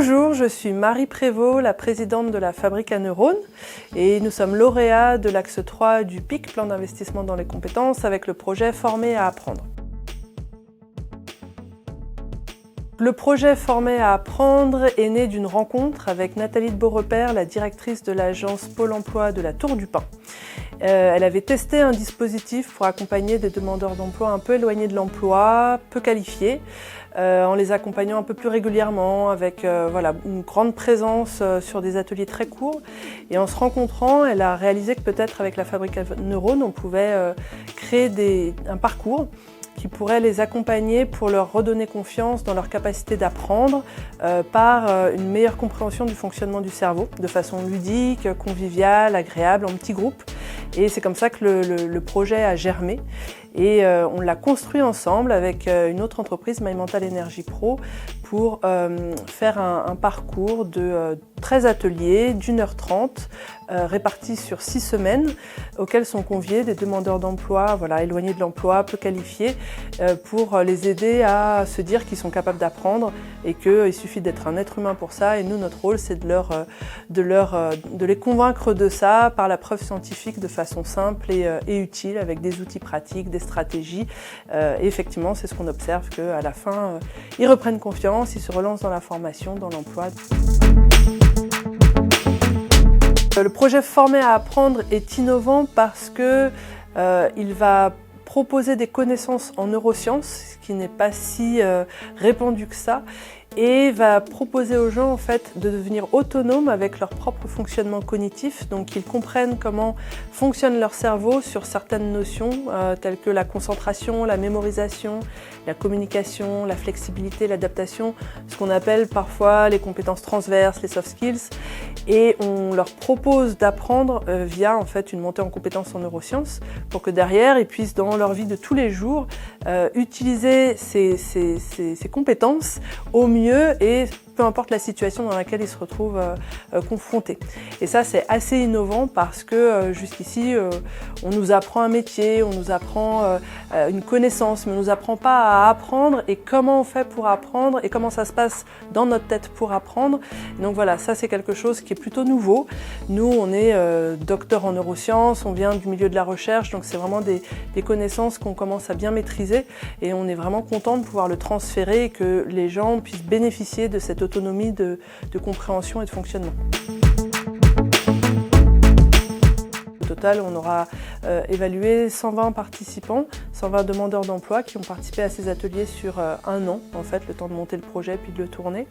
Bonjour, je suis Marie Prévost, la présidente de la Fabrique à Neurones et nous sommes lauréats de l'axe 3 du PIC, plan d'investissement dans les compétences, avec le projet Former à apprendre. Le projet Former à apprendre est né d'une rencontre avec Nathalie de Beaurepaire, la directrice de l'agence Pôle emploi de la Tour du Pin. Elle avait testé un dispositif pour accompagner des demandeurs d'emploi un peu éloignés de l'emploi, peu qualifiés, en les accompagnant un peu plus régulièrement, avec une grande présence sur des ateliers très courts. Et en se rencontrant, elle a réalisé que peut-être avec la Fabrique à Neurones, on pouvait créer un parcours qui pourrait les accompagner pour leur redonner confiance dans leur capacité d'apprendre par une meilleure compréhension du fonctionnement du cerveau, de façon ludique, conviviale, agréable, en petits groupes. Et c'est comme ça que le projet a germé. Et on l'a construit ensemble avec une autre entreprise, My Mental Energy Pro, pour faire un parcours de 13 ateliers d'1h30 répartis sur 6 semaines, auxquels sont conviés des demandeurs d'emploi éloignés de l'emploi, peu qualifiés, pour les aider à se dire qu'ils sont capables d'apprendre et qu'il suffit d'être un être humain pour ça. Et nous, notre rôle, c'est de les convaincre de ça par la preuve scientifique de façon simple et utile, avec des outils pratiques, des stratégies. Et effectivement, c'est ce qu'on observe, qu'à la fin, ils reprennent confiance, ils se relancent dans la formation, dans l'emploi. Le projet Former à apprendre est innovant parce qu'il va proposer des connaissances en neurosciences, ce qui n'est pas si répandu que ça, et va proposer aux gens de devenir autonomes avec leur propre fonctionnement cognitif, donc qu'ils comprennent comment fonctionne leur cerveau sur certaines notions telles que la concentration, la mémorisation, la communication, la flexibilité, l'adaptation, ce qu'on appelle parfois les compétences transverses, les soft skills, et on leur propose d'apprendre via une montée en compétences en neurosciences pour que derrière ils puissent dans leur vie de tous les jours utiliser ces compétences au mieux et peu importe la situation dans laquelle ils se retrouvent confrontés. Et ça, c'est assez innovant parce que jusqu'ici, on nous apprend un métier, on nous apprend une connaissance, mais on ne nous apprend pas à apprendre et comment on fait pour apprendre et comment ça se passe dans notre tête pour apprendre. Donc voilà, ça c'est quelque chose qui est plutôt nouveau. Nous, on est docteur en neurosciences, on vient du milieu de la recherche, donc c'est vraiment des connaissances qu'on commence à bien maîtriser et on est vraiment content de pouvoir le transférer et que les gens puissent bénéficier de cette autonomie de compréhension et de fonctionnement. Au total, on aura évalué 120 participants, 120 demandeurs d'emploi qui ont participé à ces ateliers sur un an, le temps de monter le projet puis de le tourner.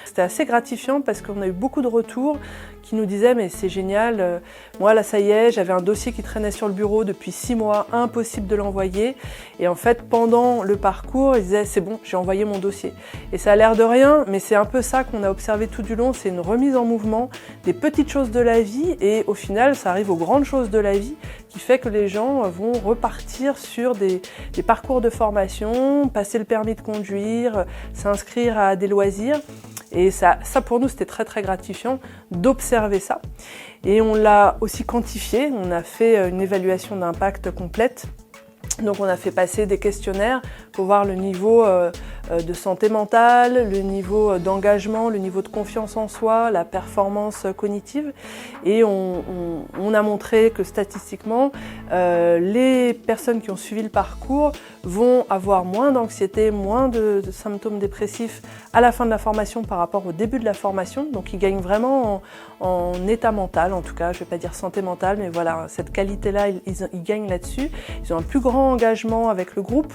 C'était assez gratifiant parce qu'on a eu beaucoup de retours qui nous disaient « mais c'est génial, moi là ça y est, j'avais un dossier qui traînait sur le bureau depuis 6 mois, impossible de l'envoyer ». Et pendant le parcours, ils disaient « c'est bon, j'ai envoyé mon dossier ». Et ça a l'air de rien, mais c'est un peu ça qu'on a observé tout du long, c'est une remise en mouvement des petites choses de la vie et au final ça arrive aux grandes choses de la vie qui fait que les gens vont repartir sur des parcours de formation, passer le permis de conduire, s'inscrire à des loisirs. Et ça pour nous, c'était très très gratifiant d'observer ça. Et on l'a aussi quantifié, on a fait une évaluation d'impact complète. Donc on a fait passer des questionnaires pour voir le niveau de santé mentale, le niveau d'engagement, le niveau de confiance en soi, la performance cognitive. Et on a montré que statistiquement, les personnes qui ont suivi le parcours vont avoir moins d'anxiété, moins de symptômes dépressifs à la fin de la formation par rapport au début de la formation. Donc ils gagnent vraiment en état mental, en tout cas, je ne vais pas dire santé mentale, mais voilà, cette qualité-là, ils gagnent là-dessus. Ils ont un plus grand engagement avec le groupe.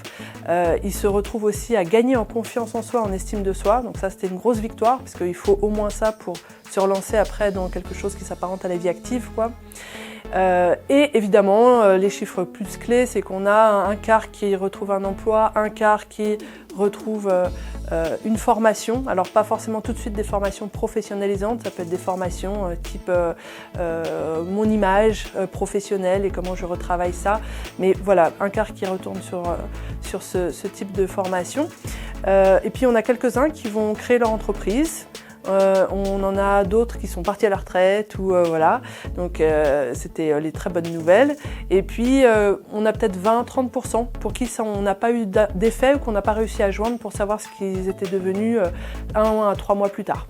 Ils se retrouvent aussi à gagner en confiance en soi, en estime de soi. Donc ça, c'était une grosse victoire, parce qu'il faut au moins ça pour se relancer après dans quelque chose qui s'apparente à la vie active, quoi. Et évidemment, les chiffres plus clés, c'est qu'on a un quart qui retrouve un emploi, un quart qui retrouve une formation. Alors pas forcément tout de suite des formations professionnalisantes, ça peut être des formations type mon image professionnelle et comment je retravaille ça. Mais voilà, un quart qui retourne sur ce type de formation. Et puis on a quelques-uns qui vont créer leur entreprise. On en a d'autres qui sont partis à la retraite ou voilà. Donc c'était les très bonnes nouvelles. Et puis on a peut-être 20-30% pour qui on n'a pas eu d'effet ou qu'on n'a pas réussi à joindre pour savoir ce qu'ils étaient devenus 1 à 3 mois plus tard.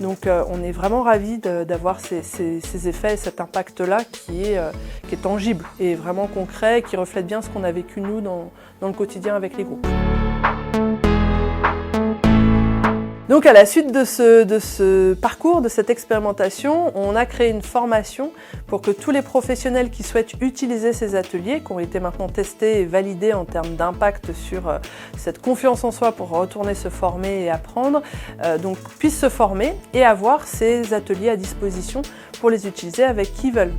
Donc on est vraiment ravis d'avoir ces effets et cet impact-là qui est tangible et vraiment concret, qui reflète bien ce qu'on a vécu nous dans le quotidien avec les groupes. Donc à la suite de ce parcours, de cette expérimentation, on a créé une formation pour que tous les professionnels qui souhaitent utiliser ces ateliers, qui ont été maintenant testés et validés en termes d'impact sur cette confiance en soi pour retourner se former et apprendre, donc puissent se former et avoir ces ateliers à disposition pour les utiliser avec qui ils veulent.